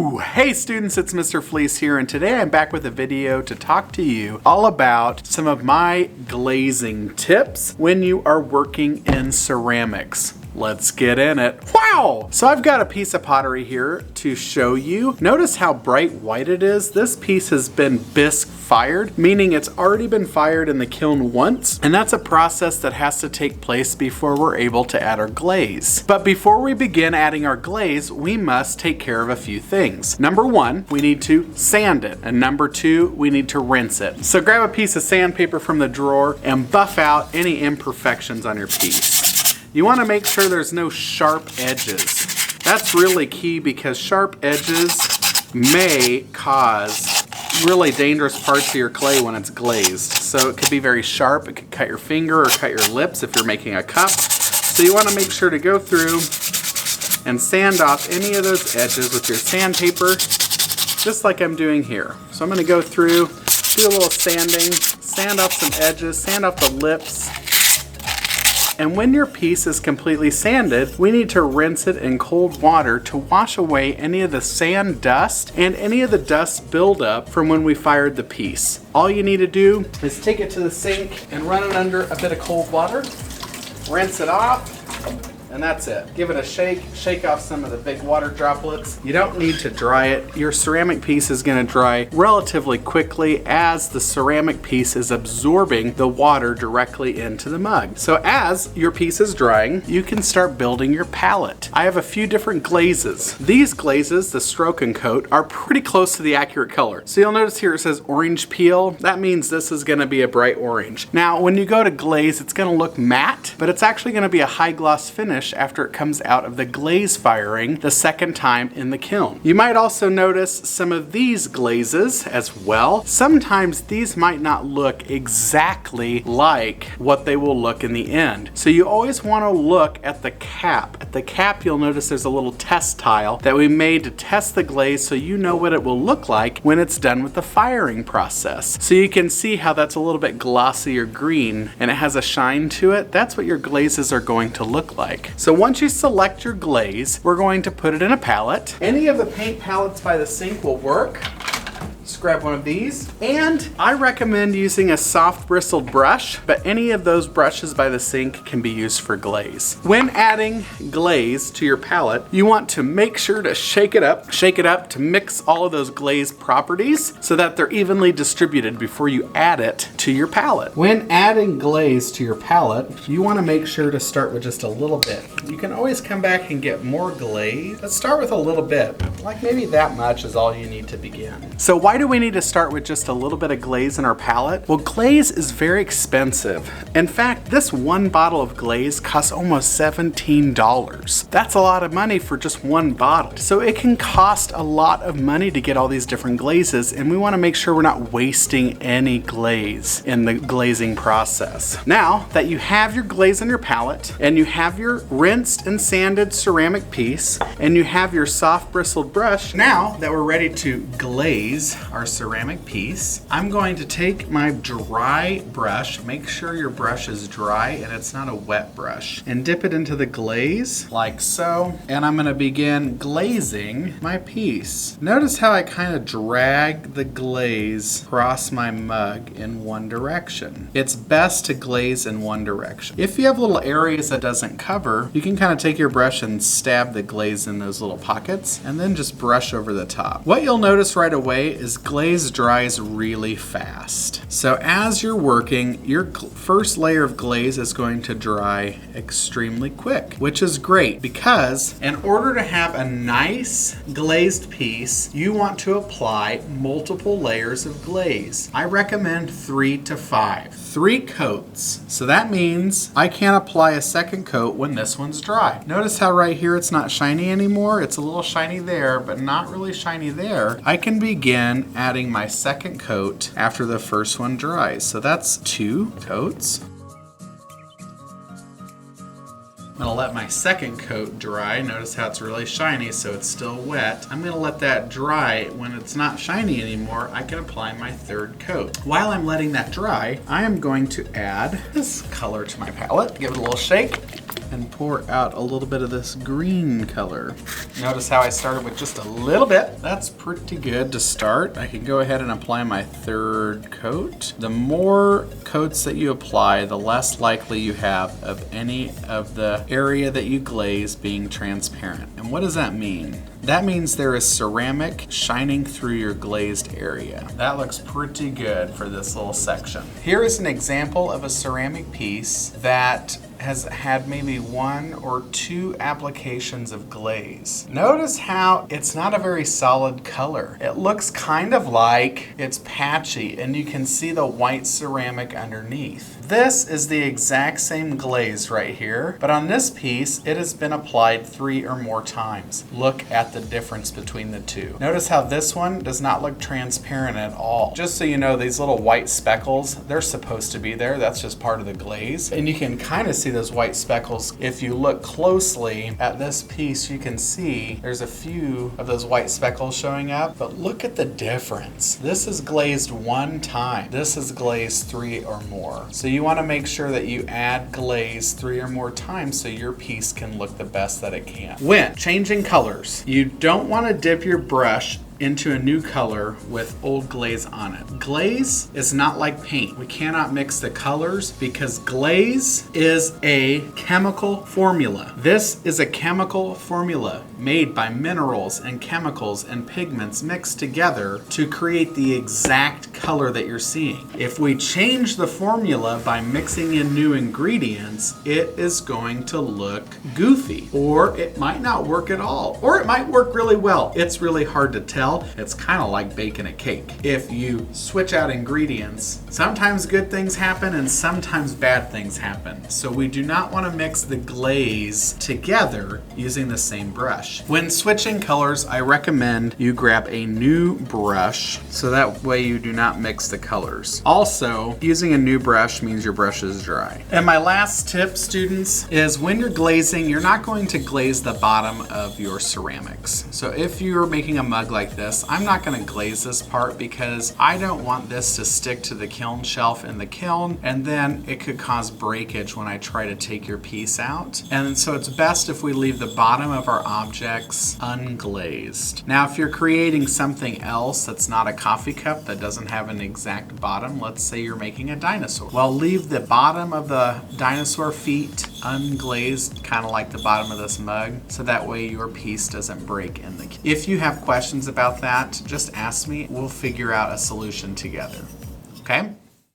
Woo! Hey students, it's Mr. Fleece here, and today I'm back with a video to talk to you all about some of my glazing tips when you are working in ceramics. Let's get in it. Wow! So I've got a piece of pottery here to show you. Notice how bright white it is. This piece has been bisque fired, meaning it's already been fired in the kiln once, and that's a process that has to take place before we're able to add our glaze. But before we begin adding our glaze, we must take care of a few things. Number one, we need to sand it, and number two, we need to rinse it. So grab a piece of sandpaper from the drawer and buff out any imperfections on your piece. You want to make sure there's no sharp edges. That's really key because sharp edges may cause really dangerous parts of your clay when it's glazed. So it could be very sharp. It could cut your finger or cut your lips if you're making a cup. So you want to make sure to go through and sand off any of those edges with your sandpaper, just like I'm doing here. So I'm going to go through, do a little sanding, sand off some edges, sand off the lips. And when your piece is completely sanded, we need to rinse it in cold water to wash away any of the sand dust and any of the dust buildup from when we fired the piece. All you need to do is take it to the sink and run it under a bit of cold water, rinse it off, and that's it. Give it a shake, shake off some of the big water droplets. You don't need to dry it. Your ceramic piece is gonna dry relatively quickly as the ceramic piece is absorbing the water directly into the mug. So as your piece is drying, you can start building your palette. I have a few different glazes. These glazes, the stroke and coat, are pretty close to the accurate color. So you'll notice here it says orange peel. That means this is gonna be a bright orange. Now, when you go to glaze, it's gonna look matte, but it's actually gonna be a high gloss finish after it comes out of the glaze firing the second time in the kiln. You might also notice some of these glazes as well. Sometimes these might not look exactly like what they will look in the end. So you always want to look at the cap. At the cap, you'll notice there's a little test tile that we made to test the glaze so you know what it will look like when it's done with the firing process. So you can see how that's a little bit glossy or green and it has a shine to it. That's what your glazes are going to look like. So once you select your glaze, we're going to put it in a palette. Any of the paint palettes by the sink will work. Just grab one of these. And I recommend using a soft bristled brush, but any of those brushes by the sink can be used for glaze. When adding glaze to your palette, you want to make sure to shake it up to mix all of those glaze properties so that they're evenly distributed before you add it to your palette. When adding glaze to your palette, you want to make sure to start with just a little bit. You can always come back and get more glaze. Let's start with a little bit, like maybe that much is all you need to begin. So why do we need to start with just a little bit of glaze in our palette? Well, glaze is very expensive. In fact, this one bottle of glaze costs almost $17. That's a lot of money for just one bottle. So it can cost a lot of money to get all these different glazes, and we want to make sure we're not wasting any glaze in the glazing process. Now that you have your glaze in your palette, and you have your rinsed and sanded ceramic piece, and you have your soft bristled brush, now that we're ready to glaze our ceramic piece, I'm going to take my dry brush, make sure your brush is dry and it's not a wet brush, and dip it into the glaze like so, and I'm going to begin glazing my piece. Notice how I kind of drag the glaze across my mug in one direction. It's best to glaze in one direction. If you have little areas that doesn't cover, you can kind of take your brush and stab the glaze in those little pockets and then just brush over the top. What you'll notice right away is glaze dries really fast. So as you're working, your first layer of glaze is going to dry extremely quick, which is great because in order to have a nice glazed piece, you want to apply multiple layers of glaze. I recommend 3 to 5. 3 coats. So that means I can't apply a second coat when this one's dry. Notice how right here it's not shiny anymore. It's a little shiny there, but not really shiny there. I can begin adding my second coat after the first one dries. So that's 2 coats. I'm gonna let my second coat dry. Notice how it's really shiny, so it's still wet. I'm gonna let that dry. When it's not shiny anymore, I can apply my third coat. While I'm letting that dry, I am going to add this color to my palette. Give it a little shake. and pour out a little bit of this green color. Notice how I started with just a little bit. That's pretty good to start. I can go ahead and apply my third coat. The more coats that you apply, the less likely you have of any of the area that you glaze being transparent. And what does that mean? That means there is ceramic shining through your glazed area. That looks pretty good for this little section. Here is an example of a ceramic piece that has had maybe 1 or 2 applications of glaze. Notice how it's not a very solid color. It looks kind of like it's patchy, and you can see the white ceramic underneath. This is the exact same glaze right here, but on this piece, it has been applied 3 or more times. Look at the difference between the two. Notice how this one does not look transparent at all. Just so you know, these little white speckles, they're supposed to be there. That's just part of the glaze. And you can kind of see those white speckles. If you look closely at this piece, you can see there's a few of those white speckles showing up, but look at the difference. This is glazed 1 time. This is glazed 3 or more. So you want to make sure that you add glaze 3 or more times so your piece can look the best that it can. When changing colors, you don't want to dip your brush into a new color with old glaze on it. Glaze is not like paint. We cannot mix the colors because glaze is a chemical formula. This is a chemical formula made by minerals and chemicals and pigments mixed together to create the exact color that you're seeing. If we change the formula by mixing in new ingredients, it is going to look goofy, or it might not work at all, or it might work really well. It's really hard to tell. It's kind of like baking a cake. If you switch out ingredients, sometimes good things happen and sometimes bad things happen. So we do not want to mix the glaze together using the same brush. When switching colors, I recommend you grab a new brush so that way you do not mix the colors. Also, using a new brush means your brush is dry. And my last tip, students, is when you're glazing, you're not going to glaze the bottom of your ceramics. So if you're making a mug like this, I'm not going to glaze this part because I don't want this to stick to the kiln shelf in the kiln, and then it could cause breakage when I try to take your piece out. And so it's best if we leave the bottom of our objects unglazed. Now, if you're creating something else that's not a coffee cup, that doesn't have an exact bottom, let's say you're making a dinosaur. Well, leave the bottom of the dinosaur feet unglazed, kind of like the bottom of this mug, so that way your piece doesn't break in the kiln. If you have questions about that, just ask me. We'll figure out a solution together. Okay?